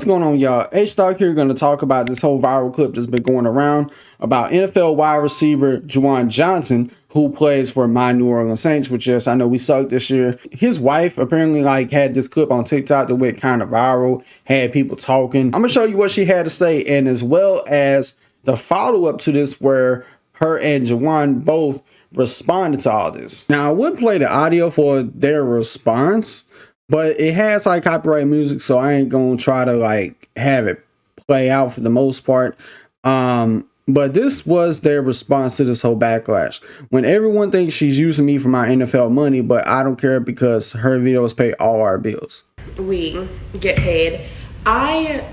going on, y'all? H-Stock here, going to talk about this whole viral clip that's been going around about NFL wide receiver Juwan Johnson, who plays for my New Orleans Saints, which, yes, I know we sucked this year. His wife apparently had this clip on TikTok that went kind of viral, had people talking. I'm gonna show you what she had to say, and as well as the follow-up to this where her and Juwan both responded to all this. Now, I would play the audio for their response, but it has copyright music, so I ain't gonna try to have it play out for the most part. But this was their response to this whole backlash. When everyone thinks she's using me for my NFL money, but I don't care because her videos pay all our bills. We get paid. I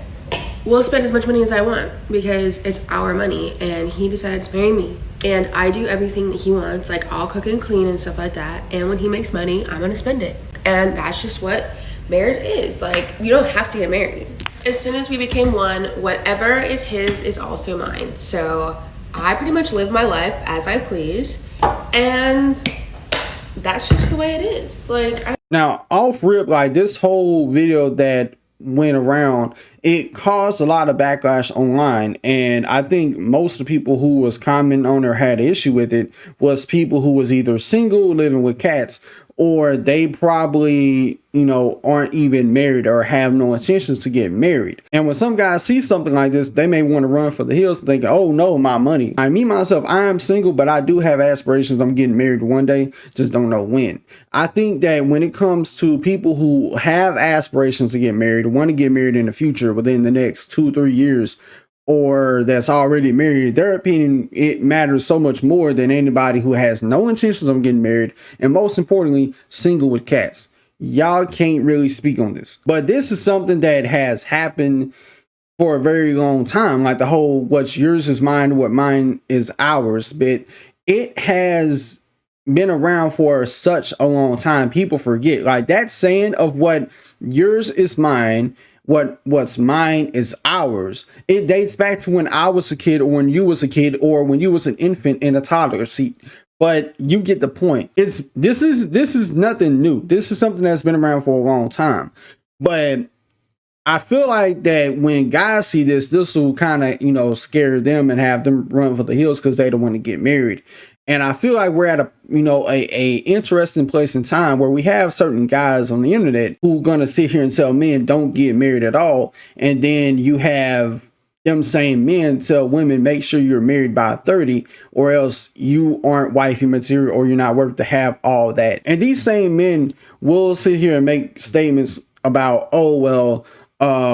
will spend as much money as I want because it's our money, and he decided to marry me. And I do everything that he wants, I'll cook and clean and stuff like that. And when he makes money, I'm gonna spend it. And that's just what marriage is. You don't have to get married. As soon as we became one, whatever is his is also mine. So I pretty much live my life as I please. And that's just the way it is. Now, off rip, this whole video that went around, it caused a lot of backlash online, and I think most of the people who was commenting on or had an issue with it was people who was either single, living with cats, or they probably, aren't even married or have no intentions to get married. And when some guys see something like this, they may want to run for the hills thinking, oh no, my money. Me myself, I am single, but I do have aspirations. I'm getting married one day, just don't know when. I think that when it comes to people who have aspirations to get married, want to get married in the future within the next 2-3 years, or that's already married, their opinion, it matters so much more than anybody who has no intentions of getting married, and most importantly, single with cats. Y'all can't really speak on this. But this is something that has happened for a very long time. The whole what's yours is mine, what mine is ours. But it has been around for such a long time. People forget. That saying of what yours is mine, what's mine is ours. It dates back to when I was a kid, or when you was a kid, or when you was an infant in a toddler seat. But you get the point. This is nothing new. This is something that's been around for a long time. But I feel like that when guys see this will kind of, scare them and have them run for the hills because they don't want to get married. And I feel like we're at a interesting place in time where we have certain guys on the internet who are going to sit here and tell men don't get married at all. And then you have them same men tell women, make sure you're married by 30 or else you aren't wifey material or you're not worth to have all that. And these same men will sit here and make statements about, oh, well,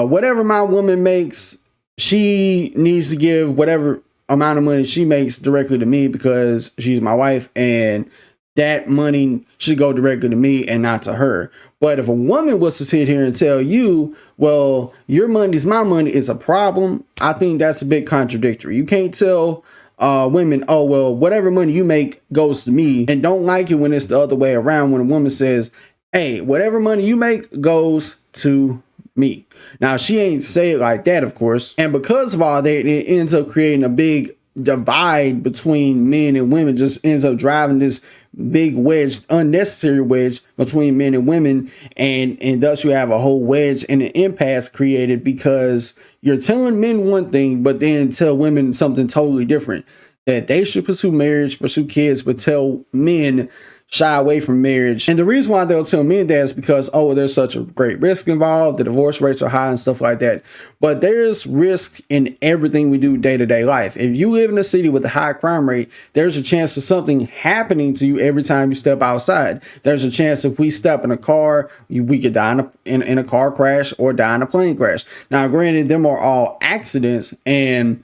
whatever my woman makes, she needs to give whatever amount of money she makes directly to me because she's my wife, and that money should go directly to me and not to her. But if a woman was to sit here and tell you, well, your money is my money, it's a problem, I think that's a bit contradictory. You can't tell women, oh, well, whatever money you make goes to me, and don't like it when it's the other way around, when a woman says, hey, whatever money you make goes to me. Now, she ain't say it like that, of course. And because of all that, it ends up creating a big divide between men and women, just ends up driving this big wedge, unnecessary wedge between men and women. And thus you have a whole wedge and an impasse created because you're telling men one thing, but then tell women something totally different, that they should pursue marriage, pursue kids, but tell men shy away from marriage. And the reason why they'll tell men that is because, oh, there's such a great risk involved. The divorce rates are high and stuff like that. But there's risk in everything we do day-to-day life. If you live in a city with a high crime rate, there's a chance of something happening to you every time you step outside. There's a chance if we step in a car, we could die in a car crash or die in a plane crash. Now, granted, them are all accidents, and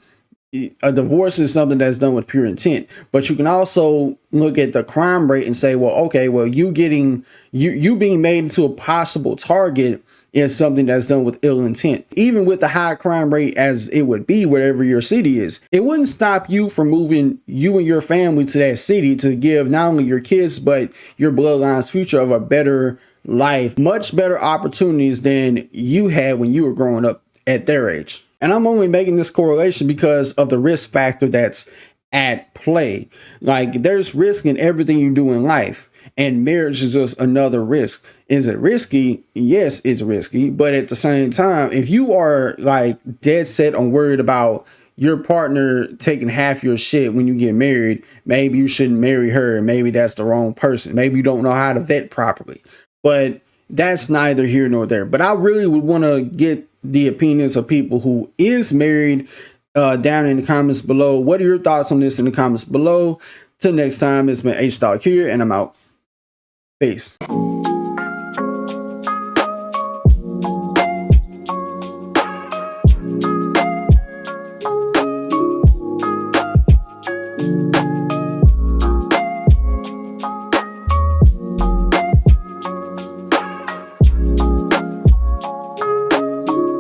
a divorce is something that's done with pure intent, but you can also look at the crime rate and say, well, okay, well, you being made into a possible target is something that's done with ill intent. Even with the high crime rate as it would be wherever your city is, it wouldn't stop you from moving you and your family to that city to give not only your kids, but your bloodline's future of a better life, much better opportunities than you had when you were growing up at their age. And I'm only making this correlation because of the risk factor that's at play. There's risk in everything you do in life. and marriage is just another risk. Is it risky? Yes, it's risky, but at the same time, if you are like dead set on worried about your partner taking half your shit when you get married, maybe you shouldn't marry her. Maybe that's the wrong person. Maybe you don't know how to vet properly. But that's neither here nor there. But I really would want to get the opinions of people who is married down in the comments below. What are your thoughts on this in the comments below? Till next time, it's been H Dog here, and I'm out. Peace.